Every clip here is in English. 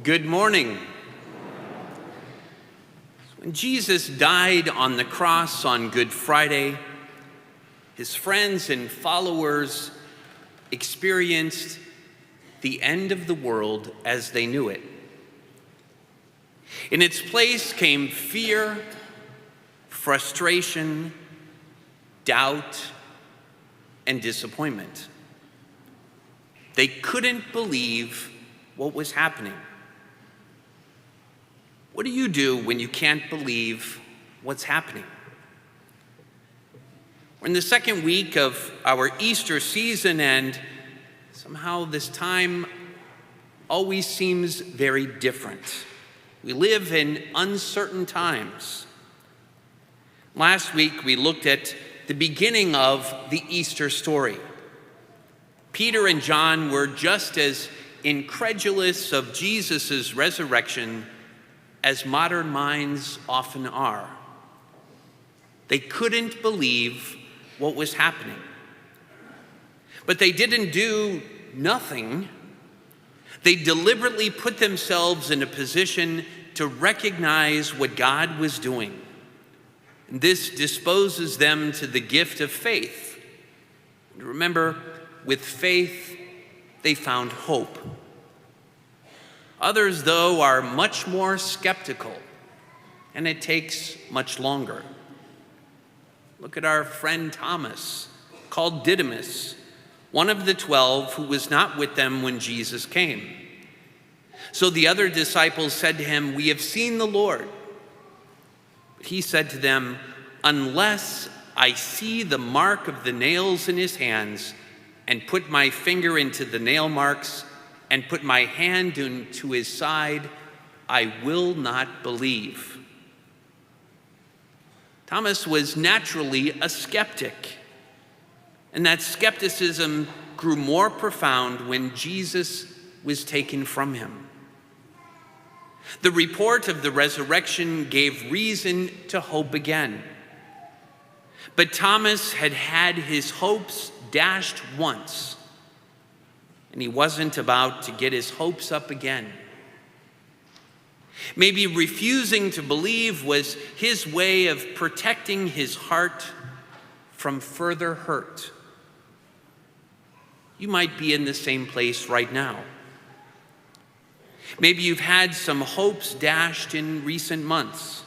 Good morning. When Jesus died on the cross on Good Friday, his friends and followers experienced the end of the world as they knew it. In its place came fear, frustration, doubt, and disappointment. They couldn't believe what was happening. What do you do when you can't believe what's happening? We're in the second week of our Easter season, and somehow this time always seems very different. We live in uncertain times. Last week, we looked at the beginning of the Easter story. Peter and John were just as incredulous of Jesus' resurrection as modern minds often are. They couldn't believe what was happening. But they didn't do nothing. They deliberately put themselves in a position to recognize what God was doing. And this disposes them to the gift of faith. And remember, with faith, they found hope. Others, though, are much more skeptical, and it takes much longer. Look at our friend Thomas, called Didymus, one of the 12 who was not with them when Jesus came. So the other disciples said to him, "We have seen the Lord." But he said to them, "Unless I see the mark of the nails in his hands, and put my finger into the nail marks, and put my hand into his side, I will not believe." Thomas was naturally a skeptic, and that skepticism grew more profound when Jesus was taken from him. The report of the resurrection gave reason to hope again. But Thomas had had his hopes dashed once, and he wasn't about to get his hopes up again. Maybe refusing to believe was his way of protecting his heart from further hurt. You might be in the same place right now. Maybe you've had some hopes dashed in recent months.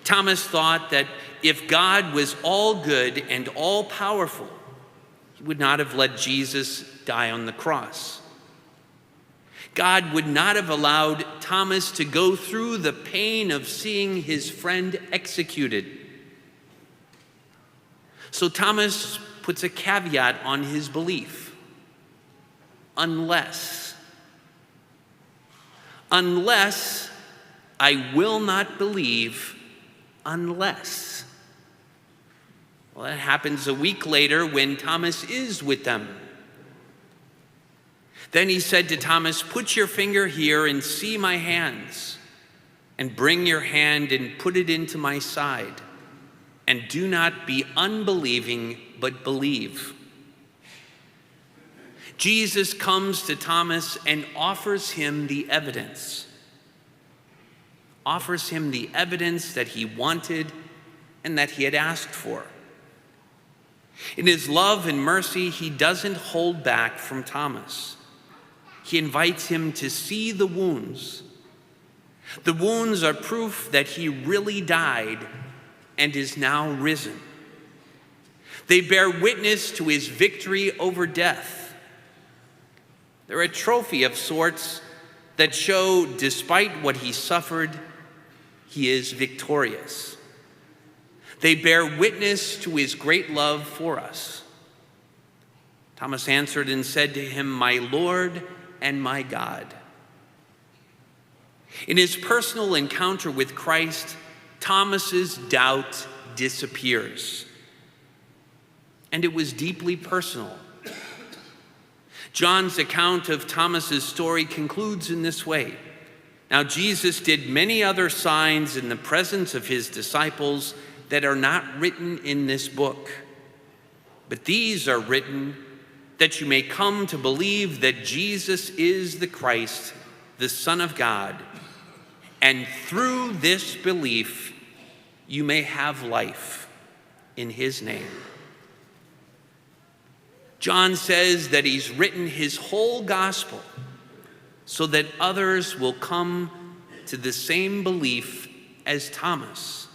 Thomas thought that if God was all good and all powerful, he would not have let Jesus die on the cross. God would not have allowed Thomas to go through the pain of seeing his friend executed. So Thomas puts a caveat on his belief. Unless I will not believe unless. Well, that happens a week later when Thomas is with them. Then he said to Thomas, "Put your finger here and see my hands, and bring your hand and put it into my side, and do not be unbelieving, but believe." Jesus comes to Thomas and offers him the evidence. Offers him the evidence that he wanted and that he had asked for. In his love and mercy, he doesn't hold back from Thomas. He invites him to see the wounds. The wounds are proof that he really died and is now risen. They bear witness to his victory over death. They're a trophy of sorts that show, despite what he suffered, he is victorious. They bear witness to his great love for us. Thomas answered and said to him, "My Lord and my God." In his personal encounter with Christ, Thomas's doubt disappears. And it was deeply personal. John's account of Thomas's story concludes in this way. Now, Jesus did many other signs in the presence of his disciples that are not written in this book, but these are written that you may come to believe that Jesus is the Christ, the Son of God, and through this belief you may have life in his name. John says that he's written his whole gospel so that others will come to the same belief as Thomas,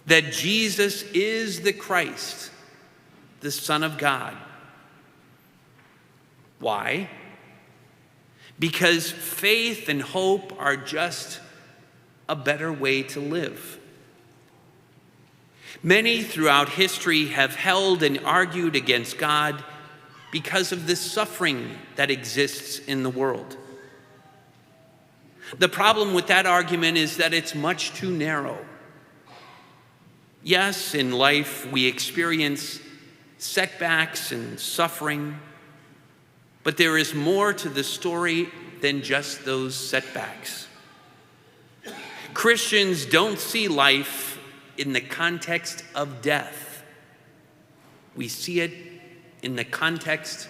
that Jesus is the Christ, the Son of God. Why? Because faith and hope are just a better way to live. Many throughout history have held and argued against God because of the suffering that exists in the world. The problem with that argument is that it's much too narrow. Yes, in life we experience setbacks and suffering, but there is more to the story than just those setbacks. Christians don't see life in the context of death. We see it in the context